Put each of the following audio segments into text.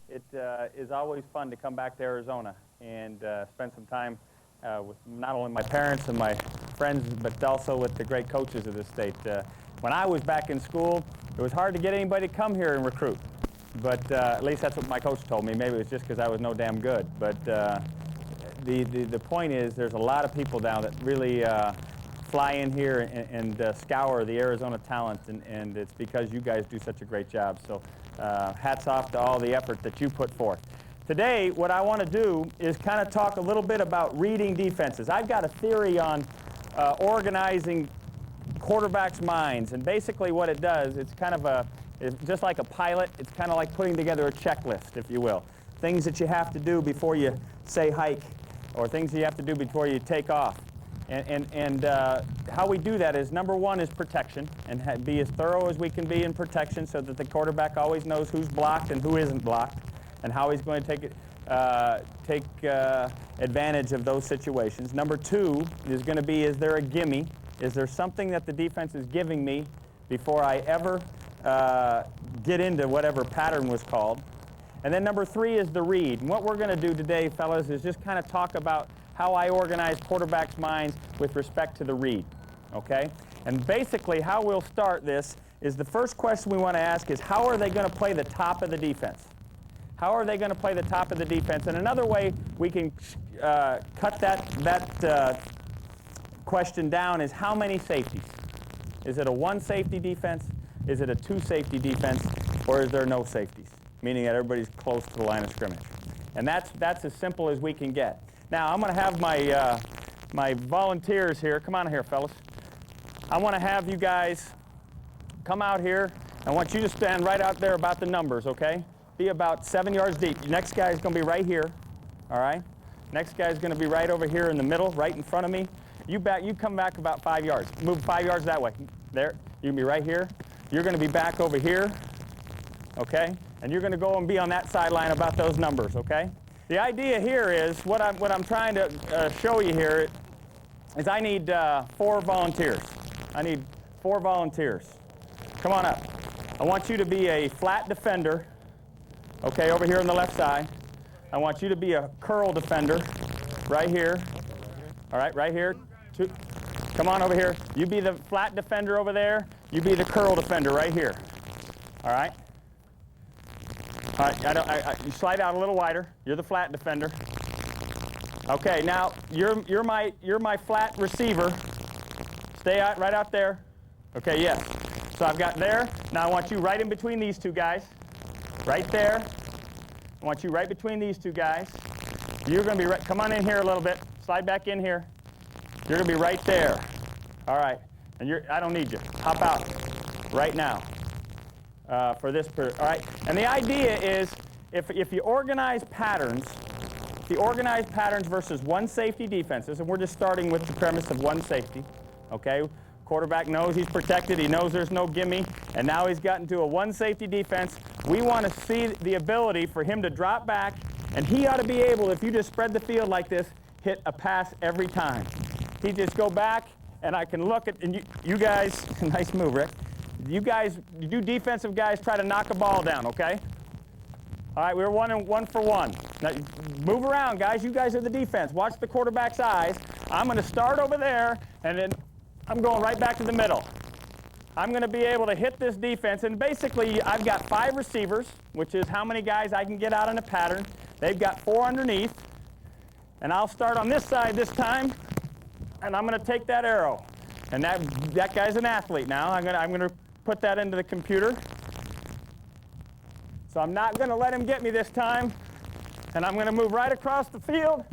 It is always fun to come back to Arizona and spend some time with not only my parents and my friends, but also with the great coaches of this state. When I was back in school, it was hard to get anybody to come here and recruit. But at least that's what my coach told me. Maybe it was just because I was no damn good. But the point is, there's a lot of people now that really fly in here and scour the Arizona talent, and it's because you guys do such a great job. So hats off to all the effort that you put forth. Today, what I want to do is kind of talk a little bit about reading defenses. I've got a theory on organizing quarterbacks' minds, and basically what it does, it's kind of it's just like a pilot. It's kind of like putting together a checklist, if you will. Things that you have to do before you say hike, or things you have to do before you take off. And how we do that is, number one is protection, and be as thorough as we can be in protection so that the quarterback always knows who's blocked and who isn't blocked, and how he's going to take advantage of those situations. Number two is going to be, is there a gimme? Is there something that the defense is giving me before I ever get into whatever pattern was called? And then number three is the read. And what we're going to do today, fellas, is just kind of talk about how I organize quarterbacks' minds with respect to the read, okay? And basically how we'll start this is, the first question we want to ask is, how are they going to play the top of the defense? How are they going to play the top of the defense? And another way we can cut that question down is, how many safeties? Is it a one safety defense? Is it a two safety defense? Or is there no safeties? Meaning that everybody's close to the line of scrimmage. And that's as simple as we can get. Now, I'm going to have my volunteers here. Come on here, fellas. I want to have you guys come out here. I want you to stand right out there about the numbers, okay? Be about 7 yards deep. Your next guy is going to be right here, all right? Next guy is going to be right over here in the middle, right in front of me. You come back about 5 yards. Move 5 yards that way. There. You can be right here. You're going to be back over here, okay? And you're going to go and be on that sideline about those numbers, okay? The idea here is, what I'm trying to show you here is, I need 4 volunteers. I need 4 volunteers. Come on up. I want you to be a flat defender, okay, over here on the left side. I want you to be a curl defender right here. All right, right here. Come on over here. You be the flat defender over there. You be the curl defender right here. All right? All right, you slide out a little wider. You're the flat defender. Okay, now you're my flat receiver. Stay out right out there. Okay, yes. So I've got there. Now I want you right in between these two guys. Right there. I want you right between these two guys. You're going to be right. Come on in here a little bit. Slide back in here. You're going to be right there. All right. And I don't need you. Hop out right now. For this period, all right? And the idea is, if you organize patterns, versus one safety defenses, and we're just starting with the premise of one safety, okay? Quarterback knows he's protected, he knows there's no gimme, and now he's gotten to a one safety defense. We want to see the ability for him to drop back, and he ought to be able, if you just spread the field like this, hit a pass every time. He just go back, and I can look at, and you guys, nice move, Rick. You defensive guys, try to knock a ball down, okay? All right, we're 1 for 1. Now, move around, guys. You guys are the defense. Watch the quarterback's eyes. I'm going to start over there, and then I'm going right back to the middle. I'm going to be able to hit this defense, and basically, I've got 5 receivers, which is how many guys I can get out in a pattern. They've got 4 underneath, and I'll start on this side this time, and I'm going to take that arrow. And that guy's an athlete now. I'm going to put that into the computer. So I'm not going to let him get me this time. And I'm going to move right across the field.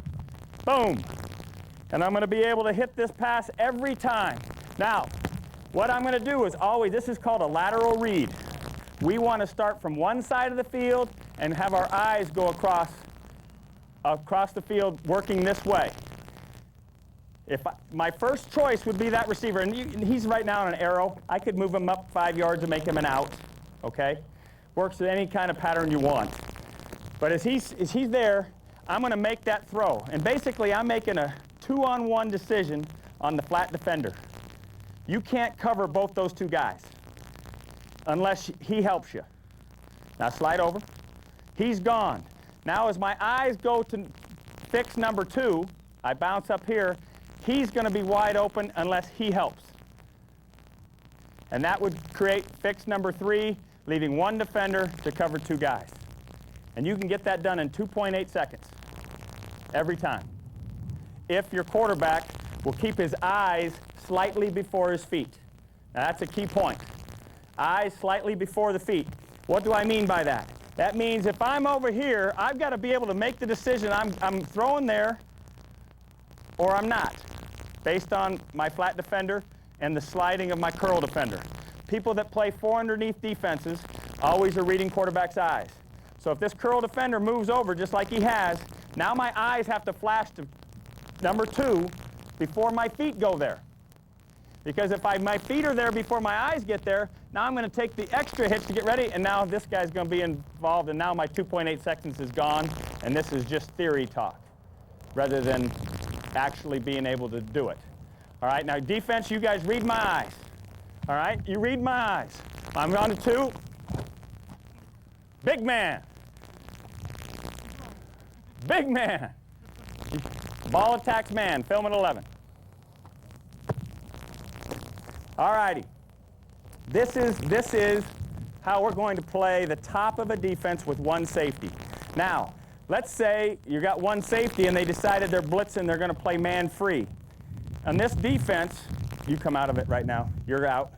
Boom. And I'm going to be able to hit this pass every time. Now, what I'm going to do is always, this is called a lateral read. We want to start from one side of the field and have our eyes go across the field working this way. My first choice would be that receiver, and he's right now on an arrow. I could move him up 5 yards and make him an out, okay? Works with any kind of pattern you want. But as he's there, I'm going to make that throw. And basically, I'm making a 2-on-1 decision on the flat defender. You can't cover both those two guys unless he helps you. Now slide over. He's gone. Now as my eyes go to fix number 2, I bounce up here, he's going to be wide open unless he helps. And that would create fix number 3, leaving 1 defender to cover 2 guys. And you can get that done in 2.8 seconds every time, if your quarterback will keep his eyes slightly before his feet. Now that's a key point. Eyes slightly before the feet. What do I mean by that? That means if I'm over here, I've got to be able to make the decision I'm throwing there or I'm not, based on my flat defender and the sliding of my curl defender. People that play 4 underneath defenses always are reading quarterback's eyes. So if this curl defender moves over just like he has, now my eyes have to flash to number 2 before my feet go there. Because if my feet are there before my eyes get there, now I'm going to take the extra hit to get ready, and now this guy's going to be involved, and now my 2.8 seconds is gone, and this is just theory talk rather than actually being able to do it. All right, now defense, you guys read my eyes. All right, you read my eyes. I'm on to 2. Big man. Big man. Ball attacks man, film at 11. All righty. This is how we're going to play the top of a defense with 1 safety. Now, let's say you got 1 safety and they decided they're blitzing, they're going to play man free. On this defense, you come out of it right now. You're out.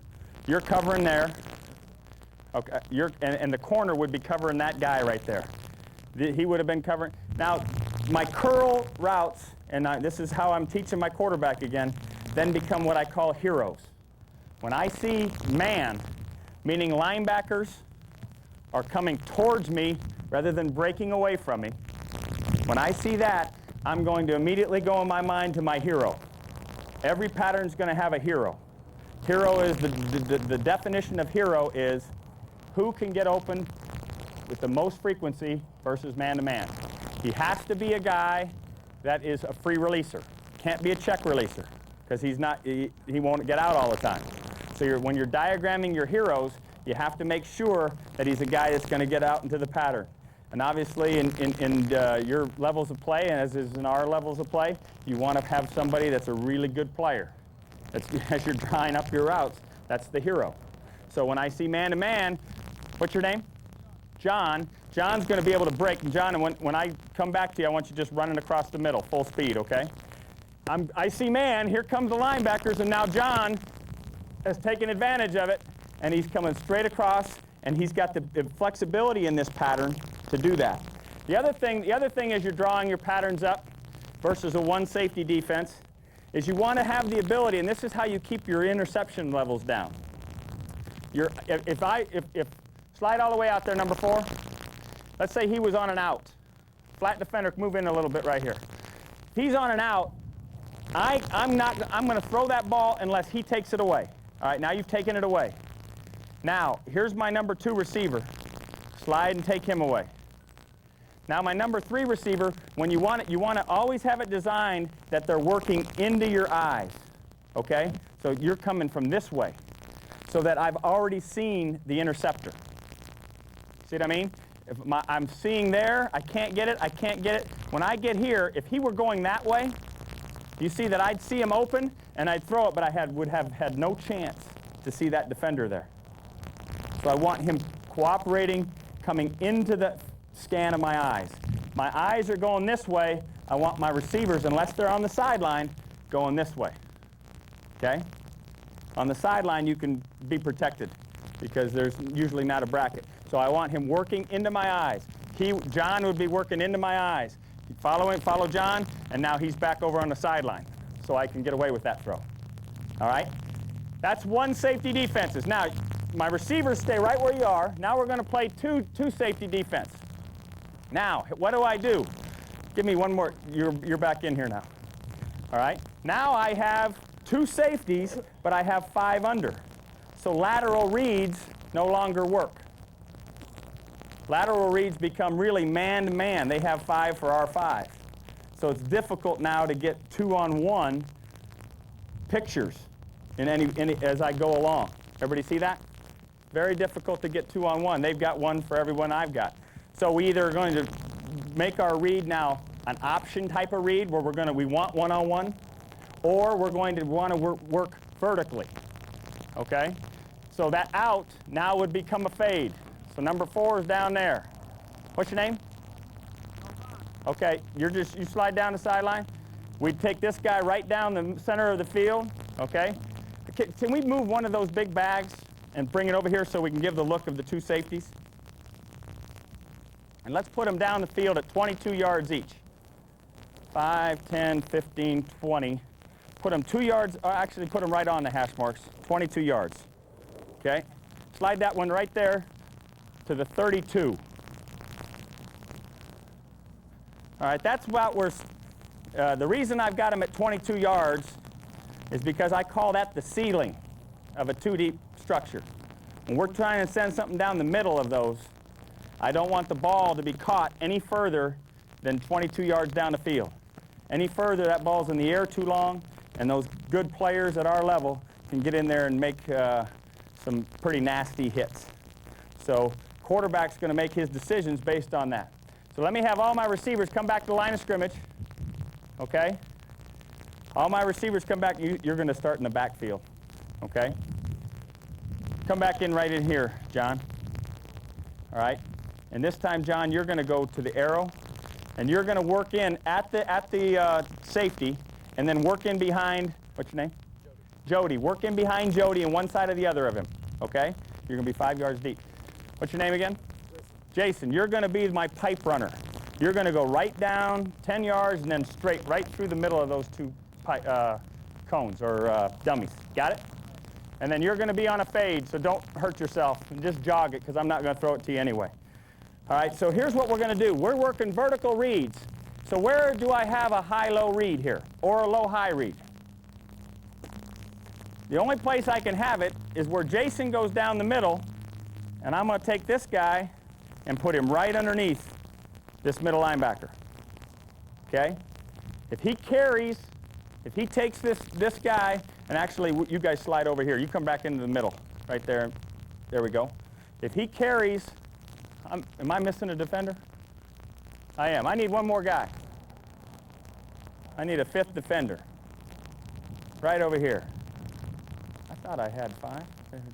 You're covering there. Okay. And the corner would be covering that guy right there. He would have been covering. Now, my curl routes, and this is how I'm teaching my quarterback again, then become what I call heroes. When I see man, meaning linebackers are coming towards me rather than breaking away from me, when I see that, I'm going to immediately go in my mind to my hero. Every pattern's going to have a hero. Hero is the definition of hero is who can get open with the most frequency versus man-to-man. He has to be a guy that is a free releaser. Can't be a check releaser because he won't get out all the time. So when you're diagramming your heroes, you have to make sure that he's a guy that's going to get out into the pattern. And obviously in your levels of play, and as is in our levels of play, you want to have somebody that's a really good player. As you're drawing up your routes, that's the hero. So when I see man-to-man, what's your name? John. John's going to be able to break. And John, when I come back to you, I want you just running across the middle, full speed, okay? I see man, here comes the linebackers, and now John has taken advantage of it, and he's coming straight across, and he's got the flexibility in this pattern to do that. The other thing as you're drawing your patterns up versus a 1 safety defense is you want to have the ability, and this is how you keep your interception levels down. If slide all the way out there, number 4. Let's say he was on an out. Flat defender, move in a little bit right here. If he's on an out, I'm going to throw that ball unless he takes it away. All right, now you've taken it away. Now, here's my number 2 receiver. Slide and take him away. Now, my number 3 receiver, when you want to always have it designed that they're working into your eyes, okay? So you're coming from this way so that I've already seen the interceptor. See what I mean? If I'm seeing there, I can't get it. When I get here, if he were going that way, you see that I'd see him open and I'd throw it, but I would have had no chance to see that defender there. So I want him cooperating, coming into the scan of my eyes. My eyes are going this way. I want my receivers, unless they're on the sideline, going this way. Okay? On the sideline, you can be protected because there's usually not a bracket. So I want him working into my eyes. John would be working into my eyes. Follow John, and now he's back over on the sideline. So I can get away with that throw. All right? That's 1 safety defenses. Now, my receivers stay right where you are. Now we're going to play two safety defense. Now, what do? Give me one more. You're back in here now. All right? Now I have 2 safeties, but I have 5 under. So lateral reads no longer work. Lateral reads become really man-to-man. They have 5 for our 5. So it's difficult now to get 2-on-1 pictures as I go along. Everybody see that? Very difficult to get 2-on-1. They've got 1 for everyone I've got. So we either are going to make our read now an option type of read where we want one-on-one, or we're going to want to work vertically, okay? So that out now would become a fade. So number 4 is down there. What's your name? Okay, you slide down the sideline. We take this guy right down the center of the field, okay? Can we move one of those big bags and bring it over here so we can give the look of the 2 safeties? And let's put them down the field at 22 yards each. 5, 10, 15, 20. Put them 2 yards, or actually put them right on the hash marks, 22 yards. Okay? Slide that one right there to the 32. All right, that's about where, the reason I've got them at 22 yards is because I call that the ceiling of a 2-deep structure. When we're trying to send something down the middle of those, I don't want the ball to be caught any further than 22 yards down the field. Any further, that ball's in the air too long, and those good players at our level can get in there and make some pretty nasty hits. So quarterback's going to make his decisions based on that. So let me have all my receivers come back to the line of scrimmage, okay? All my receivers come back. You're going to start in the backfield, okay? Come back in right in here, John. All right? And this time, John, you're going to go to the arrow, and you're going to work in at the safety, and then work in behind, what's your name? Jody. Work in behind Jody and one side or the other of him, okay? You're going to be 5 yards deep. What's your name again? Jason. You're going to be my pipe runner. You're going to go right down 10 yards and then straight right through the middle of those 2 cones or dummies. Got it? And then you're going to be on a fade, so don't hurt yourself and just jog it because I'm not going to throw it to you anyway. All right, so here's what we're going to do. We're working vertical reads. So where do I have a high-low read here or a low-high read? The only place I can have it is where Jason goes down the middle, and I'm going to take this guy and put him right underneath this middle linebacker. Okay? If he carries, if he takes this guy, and actually you guys slide over here. You come back into the middle right there. There we go. If he carries, am I missing a defender? I am. I need one more guy. I need a 5th defender. Right over here. I thought I had 5.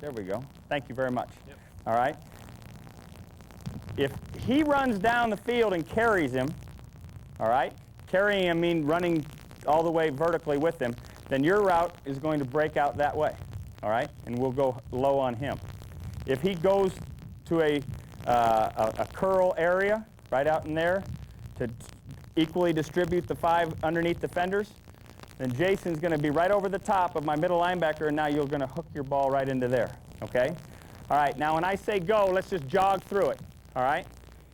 There we go. Thank you very much. Yep. All right. If he runs down the field and carries him, all right, carrying him means running all the way vertically with him, then your route is going to break out that way, all right, and we'll go low on him. If he goes to a curl area right out in there to equally distribute the 5 underneath defenders, then Jason's going to be right over the top of my middle linebacker, and now you're going to hook your ball right into there, okay? All right, now when I say go, let's just jog through it, all right?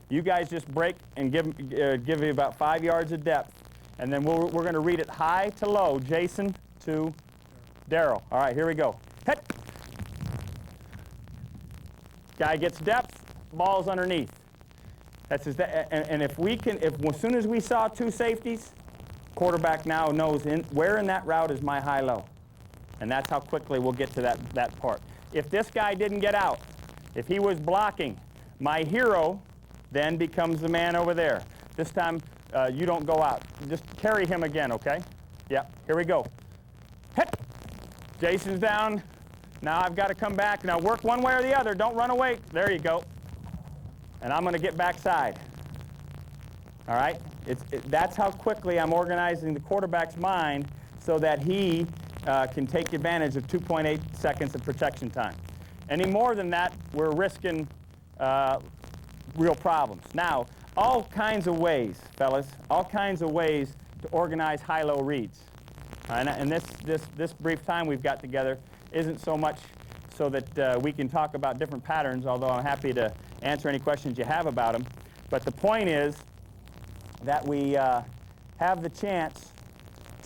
You guys just break and give me about 5 yards of depth, and then we're going to read it high to low, Jason to Daryl. All right, here we go. Hit. Guy gets depth, ball's underneath. That's his, and if as soon as we saw 2 safeties, quarterback now knows where in that route is my high-low. And that's how quickly we'll get to that part. If this guy didn't get out, if he was blocking, my hero then becomes the man over there. This time, you don't go out. Just carry him again, okay? Yeah, here we go. Hit. Jason's down. Now I've got to come back. Now work one way or the other. Don't run away. There you go. And I'm going to get backside. All right? That's how quickly I'm organizing the quarterback's mind so that he can take advantage of 2.8 seconds of protection time. Any more than that, we're risking real problems. Now, all kinds of ways, fellas, all kinds of ways to organize high-low reads. And this brief time we've got together isn't so much so that we can talk about different patterns, although I'm happy to answer any questions you have about them. But the point is that we have the chance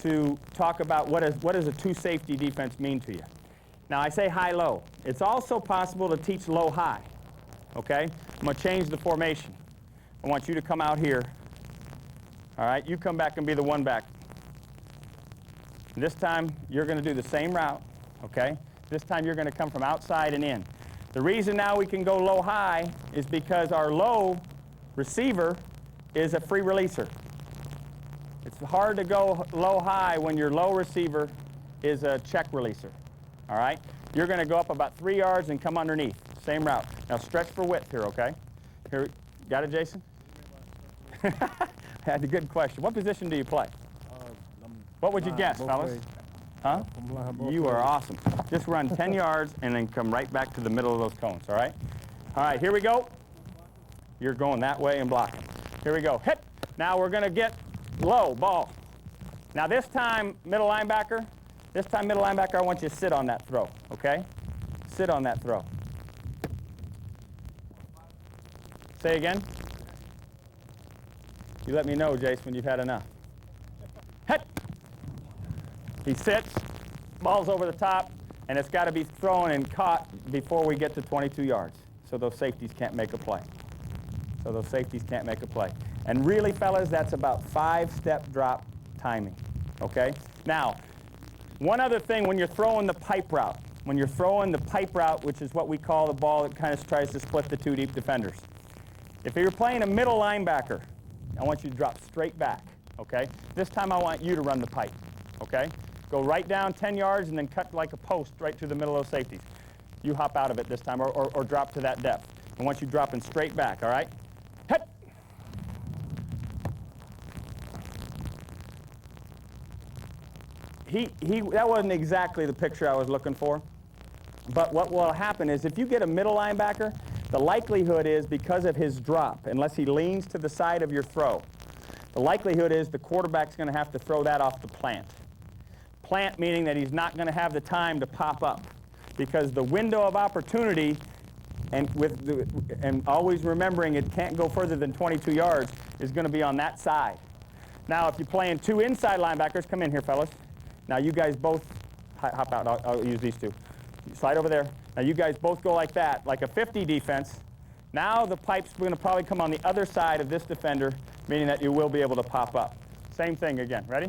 to talk about what does a 2-safety defense mean to you. Now, I say high-low. It's also possible to teach low-high, okay? I'm going to change the formation. I want you to come out here. All right, you come back and be the 1 back. And this time, you're going to do the same route, okay? This time, you're going to come from outside and in. The reason now we can go low-high is because our low Receiver is a free releaser. It's hard to go low-high when your low receiver is a check releaser. All right? You're going to go up about 3 yards and come underneath. Same route. Now stretch for width here, okay? Here, got it, Jason? That's a good question. What position do you play? What would you guess, fellas? Huh? You are awesome. Just run 10 yards and then come right back to the middle of those cones, all right? All right, here we go. You're going that way and blocking. Here we go. Hit. Now we're going to get low ball. Now this time, middle linebacker, I want you to sit on that throw, okay? Sit on that throw. Say again. You let me know, Jace, when you've had enough. Hit. He sits, ball's over the top, and it's got to be thrown and caught before we get to 22 yards. So those safeties can't make a play. And really, fellas, that's about 5-step drop timing, okay? Now, one other thing when you're throwing the pipe route, which is what we call the ball that kind of tries to split the two deep defenders. If you're playing a middle linebacker, I want you to drop straight back, okay? This time I want you to run the pipe, okay? Go right down 10 yards and then cut like a post right through the middle of those safeties. You hop out of it this time or drop to that depth. I want you dropping straight back, all right? Hit! That wasn't exactly the picture I was looking for. But what will happen is if you get a middle linebacker, the likelihood is because of his drop, unless he leans to the side of your throw, the likelihood is the quarterback's going to have to throw that off the plant. Plant meaning that he's not going to have the time to pop up because the window of opportunity, and always remembering it can't go further than 22 yards, is going to be on that side. Now, if you're playing two inside linebackers, come in here, fellas. Now, you guys both hop out. I'll use these two. Slide over there. Now, you guys both go like that, like a 50 defense. Now, the pipe's going to probably come on the other side of this defender, meaning that you will be able to pop up. Same thing again. Ready?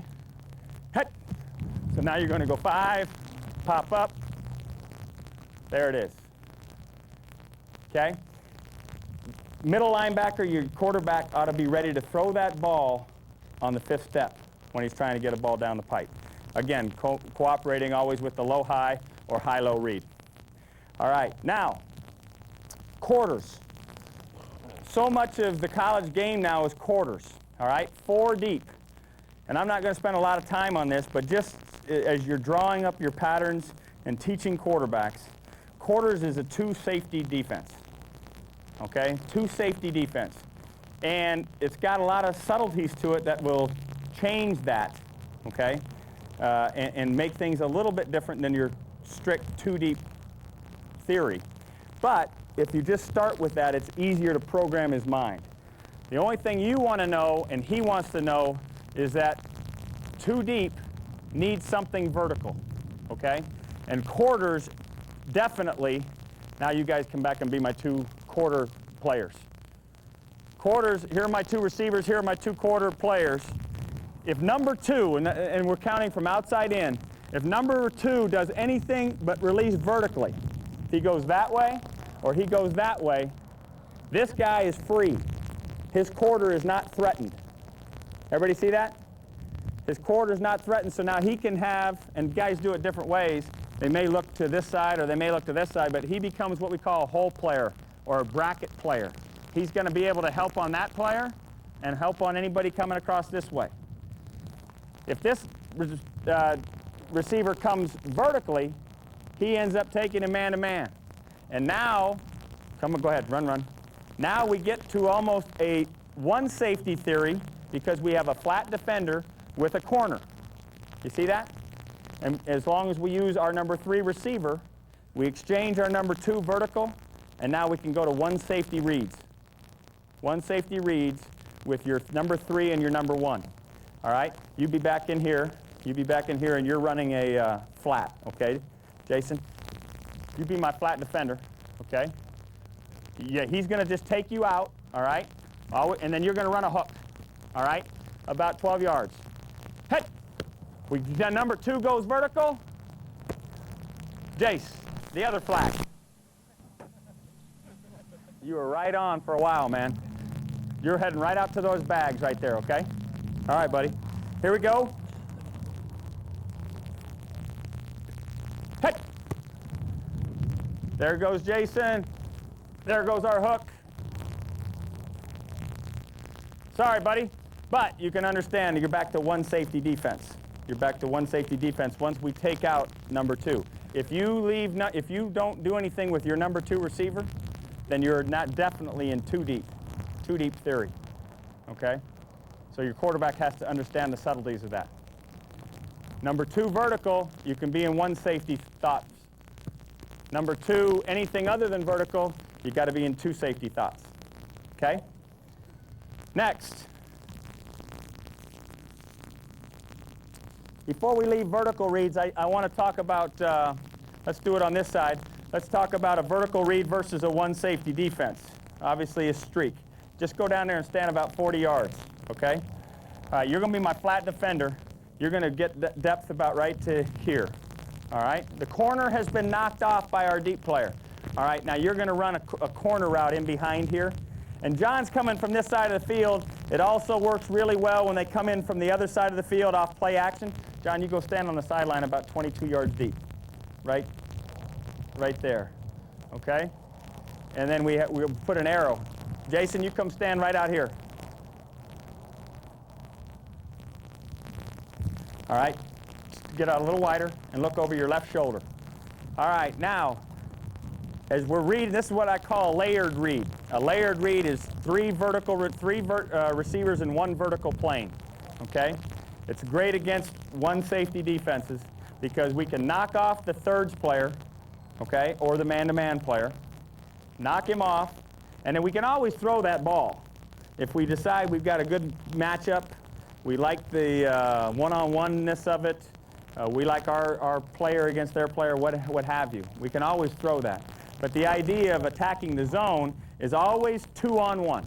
Hit. So now you're going to go 5, pop up. There it is. Okay? Middle linebacker, your quarterback ought to be ready to throw that ball on the 5th step when he's trying to get a ball down the pipe. Again, cooperating always with the low-high or high-low read. All right, now, quarters. So much of the college game now is quarters, all right? 4 deep. And I'm not going to spend a lot of time on this, but just as you're drawing up your patterns and teaching quarterbacks, quarters is a 2-safety defense, okay? 2-safety defense. And it's got a lot of subtleties to it that will change that, okay? And make things a little bit different than your strict 2-deep theory. But if you just start with that, it's easier to program his mind. The only thing you want to know, and he wants to know, is that 2 deep needs something vertical, okay? And quarters definitely, now you guys come back and be my 2 quarter players. Quarters, here are my 2 receivers, here are my 2 quarter players. If number 2, and we're counting from outside in, if number 2 does anything but release vertically, if he goes that way or he goes that way, this guy is free. His quarter is not threatened. Everybody see that? His quarter is not threatened, so now he can have, and guys do it different ways. They may look to this side or they may look to this side, but he becomes what we call a hole player or a bracket player. He's going to be able to help on that player and help on anybody coming across this way. If this receiver comes vertically, he ends up taking him man-to-man. And now, come on, go ahead, run. Now we get to almost a 1-safety theory because we have a flat defender with a corner. You see that? And as long as we use our number 3 receiver, we exchange our number 2 vertical, and now we can go to 1-safety reads. 1-safety reads with your number 3 and your number 1. All right? You be back in here. You be back in here, and you're running a flat, okay? Jason, you be my flat defender, okay? Yeah, he's going to just take you out, all right? And then you're going to run a hook, all right? About 12 yards. Hit! Number 2 goes vertical. Jace, the other flat. You were right on for a while, man. You're heading right out to those bags right there, okay? All right, buddy. Here we go. Hey! There goes Jason. There goes our hook. Sorry, buddy, but you can understand you're back to one safety defense. You're back to one safety defense once we take out number 2. If you don't do anything with your number 2 receiver, then you're not definitely in too deep theory, okay? So your quarterback has to understand the subtleties of that. Number 2 vertical, you can be in one safety thoughts. Number 2, anything other than vertical, you've got to be in 2 safety thoughts, okay? Next, before we leave vertical reads, I want to talk about, let's do it on this side. Let's talk about a vertical read versus a one safety defense. Obviously a streak. Just go down there and stand about 40 yards, okay? All right, you're going to be my flat defender. You're going to get depth about right to here, all right? The corner has been knocked off by our deep player. All right, now you're going to run a corner route in behind here. And John's coming from this side of the field. It also works really well when they come in from the other side of the field off play action. John, you go stand on the sideline about 22 yards deep, right there, okay? And then we'll put an arrow. Jason, you come stand right out here. All right, get out a little wider and look over your left shoulder. All right, now, as we're reading, this is what I call a layered read. A layered read is three receivers in one vertical plane, okay? It's great against one safety defenses because we can knock off the thirds player, okay, or the man-to-man player, knock him off, and then we can always throw that ball. If we decide we've got a good matchup, we like the one-on-one-ness of it, we like our player against their player, what have you. We can always throw that. But the idea of attacking the zone is always 2-on-1.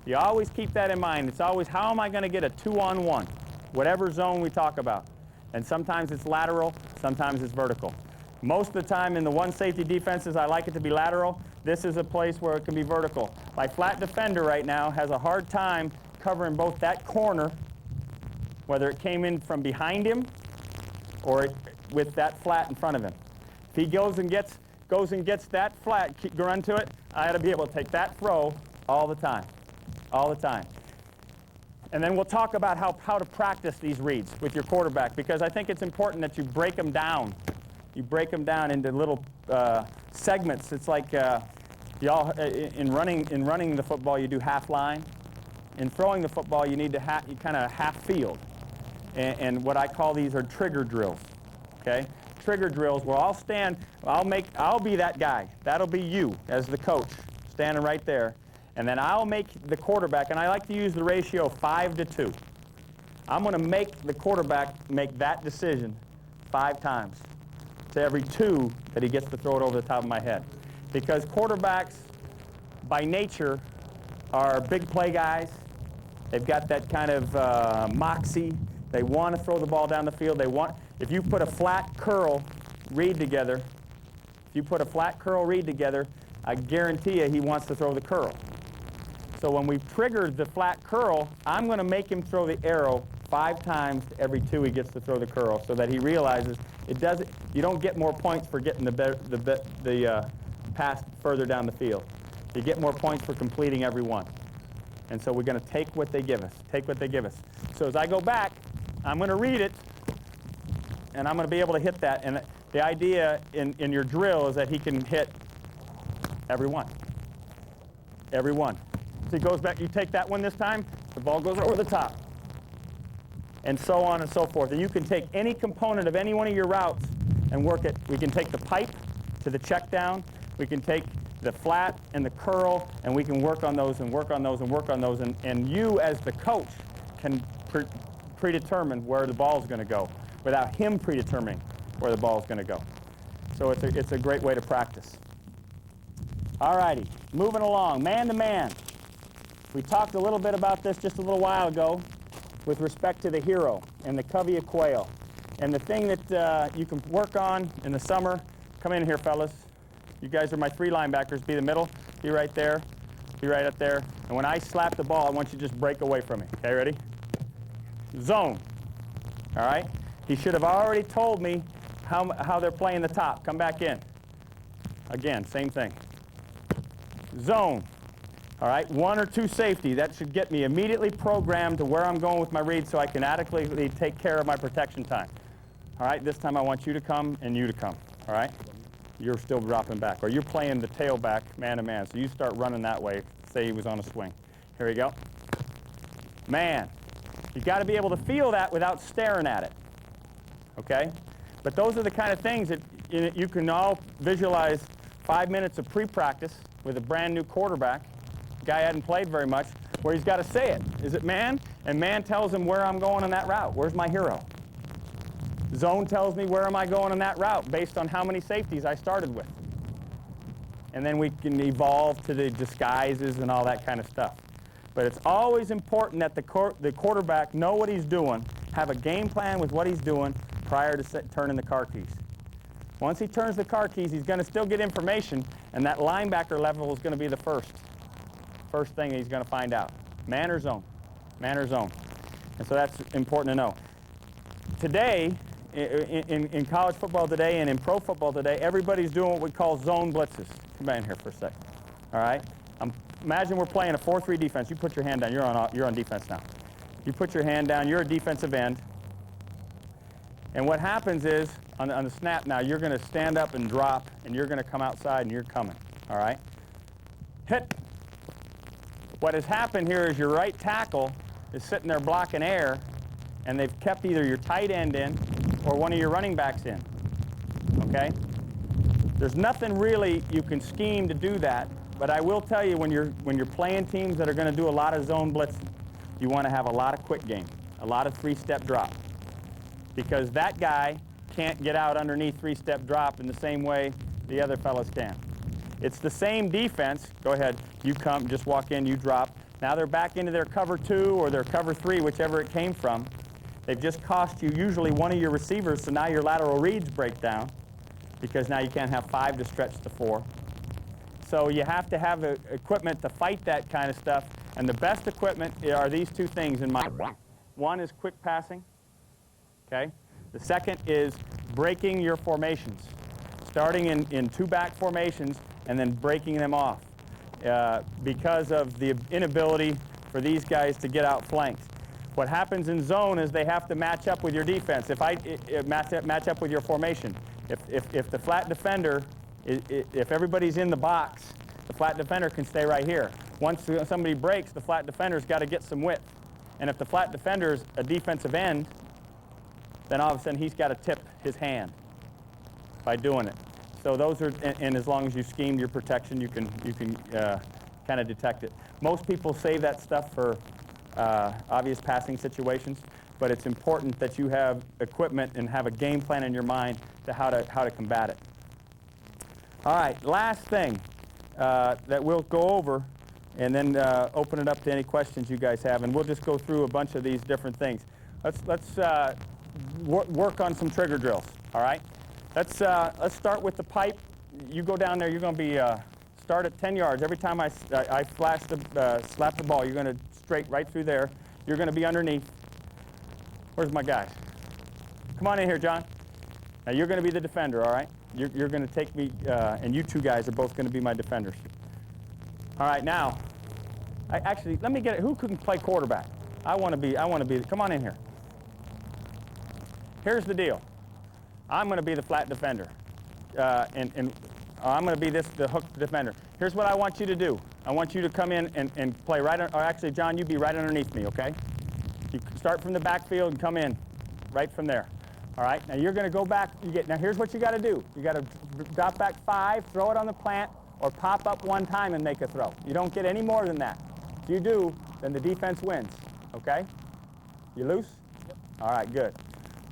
You always keep that in mind. It's always, how am I going to get a 2-on-1? Whatever zone we talk about. And sometimes it's lateral, sometimes it's vertical. Most of the time in the one safety defenses, I like it to be lateral. This is a place where it can be vertical. My flat defender right now has a hard time covering both that corner, whether it came in from behind him or with that flat in front of him. If he goes and gets that flat, run to it, I ought to be able to take that throw all the time, all the time. And then we'll talk about how to practice these reads with your quarterback, because I think it's important that you break them down. You break them down into little segments. It's like in running the football, you do half line. In throwing the football, you need to kind of half field. And what I call these are trigger drills, okay? Trigger drills where I'll stand, I'll be that guy. That'll be you as the coach, standing right there. And then I'll make the quarterback, and I like to use the ratio 5-2. I'm going to make the quarterback make that decision 5 times to every 2 that he gets to throw it over the top of my head. Because quarterbacks, by nature, are big play guys. They've got that kind of moxie. They want to throw the ball down the field. If you put a flat curl read together, I guarantee you he wants to throw the curl. So when we've triggered the flat curl, I'm going to make him throw the arrow 5 times every 2 he gets to throw the curl, so that he realizes you don't get more points for getting the pass further down the field. You get more points for completing every one. And so we're going to take what they give us. So as I go back, I'm going to read it, and I'm going to be able to hit that. And the idea in your drill is that he can hit every one. Every one. So he goes back, you take that one this time, the ball goes over the top. And so on and so forth. And you can take any component of any one of your routes and work it. We can take the pipe to the check down. We can take the flat and the curl, and we can work on those and work on those and work on those. And you, as the coach, can predetermine where the ball is going to go without him predetermining where the ball is going to go. So it's a great way to practice. All righty, moving along, man-to-man. We talked a little bit about this just a little while ago with respect to the hero and the covey of quail. And the thing that you can work on in the summer, come in here, fellas. You guys are my 3 linebackers. Be the middle, be right there. Be right up there. And when I slap the ball, I want you to just break away from me. Okay, ready? Zone. All right? He should have already told me how they're playing the top. Come back in. Again, same thing. Zone. All right, 1 or 2 safety. That should get me immediately programmed to where I'm going with my read so I can adequately take care of my protection time. All right, this time I want you to come and you to come. All right? You're still dropping back. Or you're playing the tailback man-to-man. So you start running that way. Say he was on a swing. Here we go. Man. You've got to be able to feel that without staring at it. Okay? But those are the kind of things that you can all visualize 5 minutes of pre-practice with a brand new quarterback. Guy hadn't played very much, where he's got to say it. Is it man? And man tells him where I'm going on that route. Where's my hero? Zone tells me where am I going on that route based on how many safeties I started with. And then we can evolve to the disguises and all that kind of stuff. But it's always important that the quarterback know what he's doing, have a game plan with what he's doing prior to turning the car keys. Once he turns the car keys, he's going to still get information, and that linebacker level is going to be the first thing he's going to find out. Man or zone? Man or zone? And so that's important to know. Today, in college football today and in pro football today, everybody's doing what we call zone blitzes. Come back in here for a sec. All right? Imagine we're playing a 4-3 defense. You put your hand down. You're on defense now. You put your hand down. You're a defensive end. And what happens is, on the snap now, you're going to stand up and drop, and you're going to come outside, and you're coming. All right? Hit. What has happened here is your right tackle is sitting there blocking air, and they've kept either your tight end in or one of your running backs in. Okay? There's nothing really you can scheme to do that, but I will tell you when you're playing teams that are going to do a lot of zone blitzing, you want to have a lot of quick game, a lot of 3-step drop, because that guy can't get out underneath 3-step drop in the same way the other fellows can. It's the same defense. Go ahead. You come, just walk in, you drop. Now they're back into their cover 2 or their cover 3, whichever it came from. They've just cost you usually one of your receivers, so now your lateral reads break down because now you can't have 5 to stretch to 4. So you have to have equipment to fight that kind of stuff, and the best equipment are these 2 things in my mind. One is quick passing, okay? The second is breaking your formations, starting in 2-back formations and then breaking them off because of the inability for these guys to get out flanks. What happens in zone is they have to match up with your defense. Match up with your formation. If the flat defender, if everybody's in the box, the flat defender can stay right here. Once somebody breaks, the flat defender's got to get some width. And if the flat defender's a defensive end, then all of a sudden he's got to tip his hand by doing it. So those are, and as long as you scheme your protection, you can kind of detect it. Most people save that stuff for obvious passing situations, but it's important that you have equipment and have a game plan in your mind to how to combat it. All right, last thing that we'll go over, and then open it up to any questions you guys have, and we'll just go through a bunch of these different things. Let's work on some trigger drills. All right, let's start with the pipe. You go down there. You're going to be start at 10 yards. Every time I slap the ball, you're going to straight right through there. You're going to be underneath. Where's my guys? Come on in here, John. Now you're going to be the defender. All right. You're going to take me, and you 2 guys are both going to be my defenders. All right, now, actually, let me get it. Who can play quarterback? I want to be, come on in here. Here's the deal. I'm going to be the flat defender, and I'm going to be the hook defender. Here's what I want you to do. I want you to come in and play right, or actually, John, you be right underneath me, okay? You start from the backfield and come in right from there. All right, now you're going to go back. Now here's what you got to do. You got to drop back 5, throw it on the plant, or pop up 1 time and make a throw. You don't get any more than that. If you do, then the defense wins. Okay? You loose? Yep. All right, good.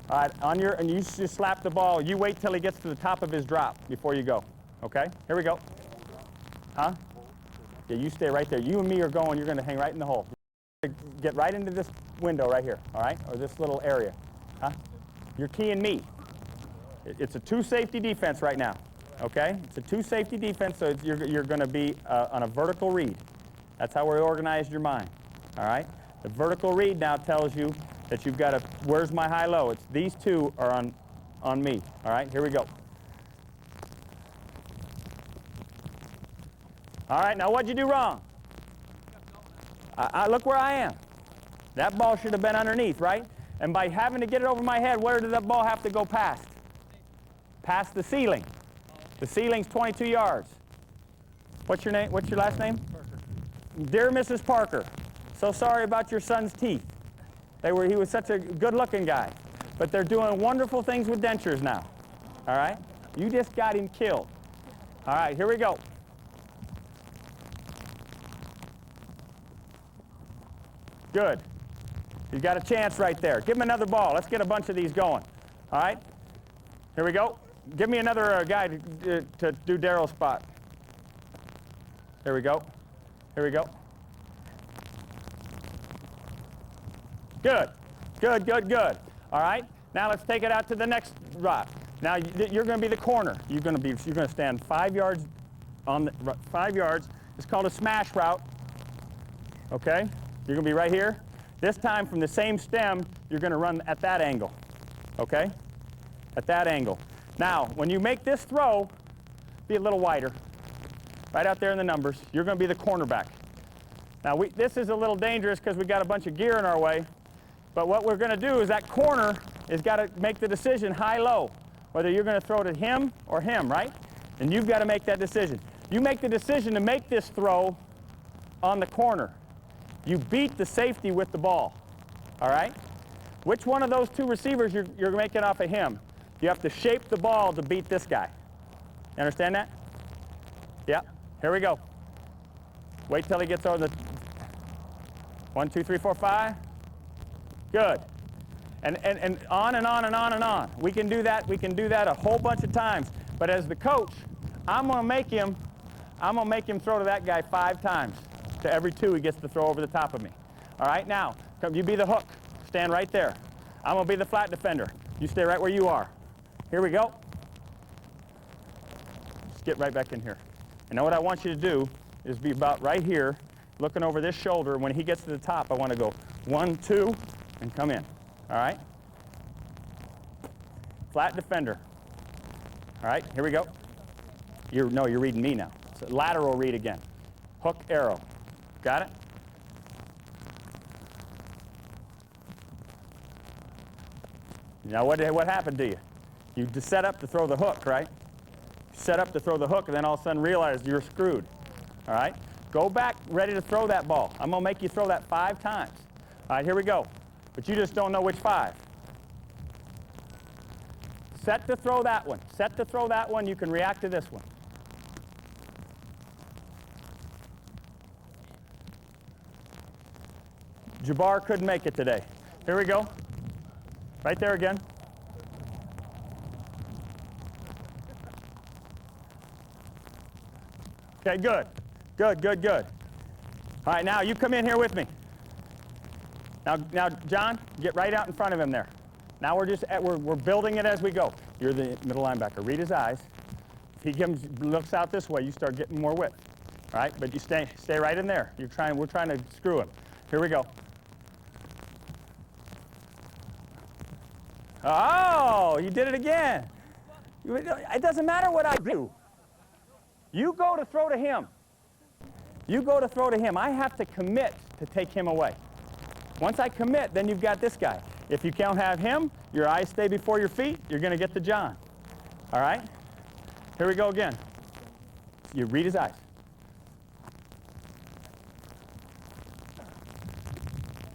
All right, and you just slap the ball. You wait till he gets to the top of his drop before you go. Okay? Here we go. Huh? Yeah, you stay right there. You and me are going. You're going to hang right in the hole. Get right into this window right here. All right? Or this little area. Huh? You're keying me. It's a 2-safety defense right now, okay? It's a 2-safety defense, so you're going to be on a vertical read. That's how we organized your mind. All right? The vertical read now tells you that you've got to, where's my high-low? It's these two are on me. All right, here we go. All right, now what'd you do wrong? Look where I am. That ball should have been underneath, right? And by having to get it over my head, where did that ball have to go past? Past the ceiling. The ceiling's 22 yards. What's your name? What's your last name? Parker. Dear Mrs. Parker, so sorry about your son's teeth. He was such a good-looking guy. But they're doing wonderful things with dentures now. All right? You just got him killed. All right, here we go. Good. You've got a chance right there. Give him another ball. Let's get a bunch of these going. All right? Here we go. Give me another guy to do Daryl's spot. Here we go. Here we go. Good. Good, good, good. All right? Now let's take it out to the next route. Now you're going to be the corner. You're going to stand 5 yards on the 5 yards. It's called a smash route. Okay? You're going to be right here. This time from the same stem, you're going to run at that angle. Okay? At that angle. Now, when you make this throw, be a little wider. Right out there in the numbers. You're going to be the cornerback. Now, this is a little dangerous because we got a bunch of gear in our way. But what we're going to do is that corner has got to make the decision high-low, whether you're going to throw to him or him, right? And you've got to make that decision. You make the decision to make this throw on the corner. You beat the safety with the ball, all right? Which one of those two receivers you're making off of him? You have to shape the ball to beat this guy. You understand that? Yeah. Here we go. Wait till he gets over the 1, 2, 3, 4, 5. Good. And on and on and on and on. We can do that. We can do that a whole bunch of times. But as the coach, I'm going to make him throw to that guy 5 times. To every 2 he gets to throw over the top of me. All right, now, come, you be the hook. Stand right there. I'm going to be the flat defender. You stay right where you are. Here we go. Just get right back in here. And now what I want you to do is be about right here, looking over this shoulder. When he gets to the top, I want to go 1, 2, and come in. All right? Flat defender. All right, here we go. You're reading me now. So lateral read again. Hook, arrow. Got it? Now what happened to you? You just set up to throw the hook, right? Set up to throw the hook and then all of a sudden realize you're screwed. All right? Go back ready to throw that ball. I'm going to make you throw that 5 times. All right, here we go. But you just don't know which 5. Set to throw that one. Set to throw that one. You can react to this one. Jabbar couldn't make it today. Here we go. Right there again. Okay, good. Good, good, good. All right, now you come in here with me. Now, John, get right out in front of him there. Now we're building it as we go. You're the middle linebacker. Read his eyes. If he looks out this way, you start getting more width. All right, but you stay right in there. We're trying to screw him. Here we go. Oh, you did it again. It doesn't matter what I do. You go to throw to him. You go to throw to him. I have to commit to take him away. Once I commit, then you've got this guy. If you can't have him, your eyes stay before your feet, you're going to get the John. All right? Here we go again. You read his eyes.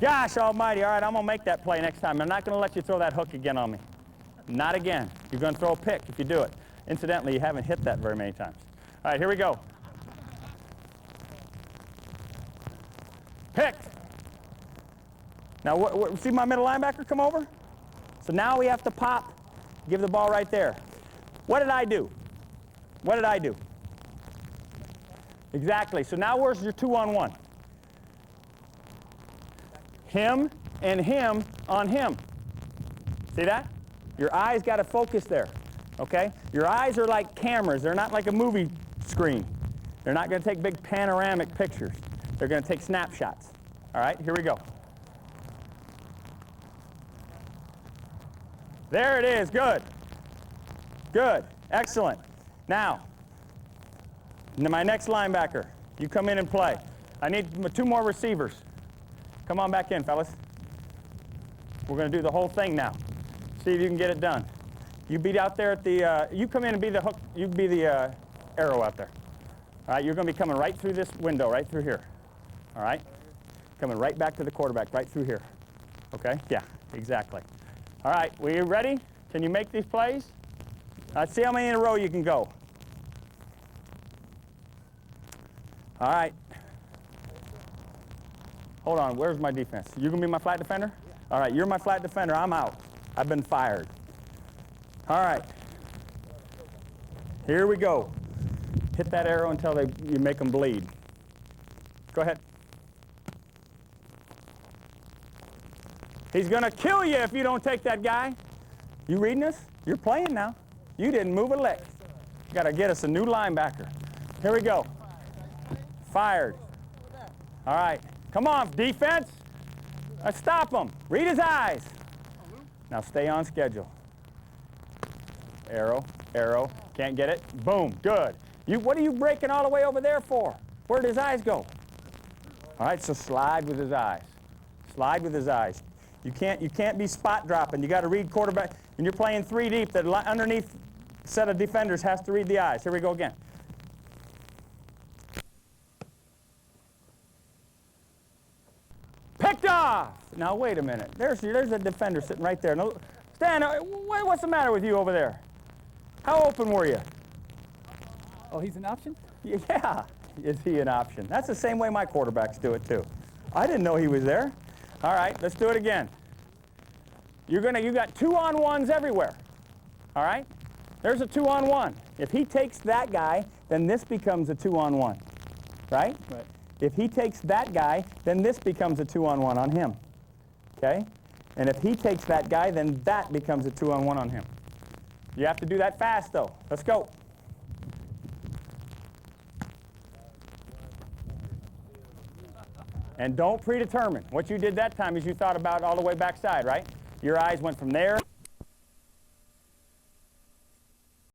Gosh almighty, all right, I'm going to make that play next time. I'm not going to let you throw that hook again on me. Not again. You're going to throw a pick if you do it. Incidentally, you haven't hit that very many times. All right, here we go. Picked. Now, see my middle linebacker come over? So now we have to pop, give the ball right there. What did I do? What did I do? Exactly. So now where's your 2-on-1? Him and him on him. See that? Your eyes got to focus there, okay? Your eyes are like cameras. They're not like a movie screen. They're not going to take big panoramic pictures. They're going to take snapshots. All right, here we go. There it is. Good. Good. Excellent. Now, my next linebacker, you come in and play. I need 2 more receivers. Come on back in, fellas. We're going to do the whole thing now. See if you can get it done. You be out there at the, you come in and be the hook, you be the arrow out there. All right, you're going to be coming right through this window, right through here. All right? Coming right back to the quarterback, right through here. Okay? Yeah, exactly. All right, well, you ready? Can you make these plays? Let's see how many in a row you can go. All right. Hold on, where's my defense? You going to be my flat defender? All right, you're my flat defender. I'm out. I've been fired. All right. Here we go. Hit that arrow until you make them bleed. Go ahead. He's going to kill you if you don't take that guy. You reading us? You're playing now. You didn't move a lick. Got to get us a new linebacker. Here we go. Fired. All right. Come on, defense. Let's stop him. Read his eyes. Now stay on schedule. Arrow, arrow. Can't get it. Boom. Good. What are you breaking all the way over there for? Where'd his eyes go? All right, so slide with his eyes. Slide with his eyes. You can't be spot dropping. You got to read quarterback. When you're playing 3 deep, the underneath set of defenders has to read the eyes. Here we go again. Picked off. Now wait a minute. There's a defender sitting right there. No, Stan, what's the matter with you over there? How open were you? Oh, he's an option? Yeah. Is he an option? That's the same way my quarterbacks do it too. I didn't know he was there. All right, let's do it again. You got 2-on-1s everywhere. All right? There's a 2-on-1. If he takes that guy, then this becomes a 2-on-1. Right? Right. If he takes that guy, then this becomes a 2-on-1 on him. Okay? And if he takes that guy, then that becomes a 2-on-1 on him. You have to do that fast though. Let's go. And don't predetermine. What you did that time is you thought about all the way backside, right? Your eyes went from there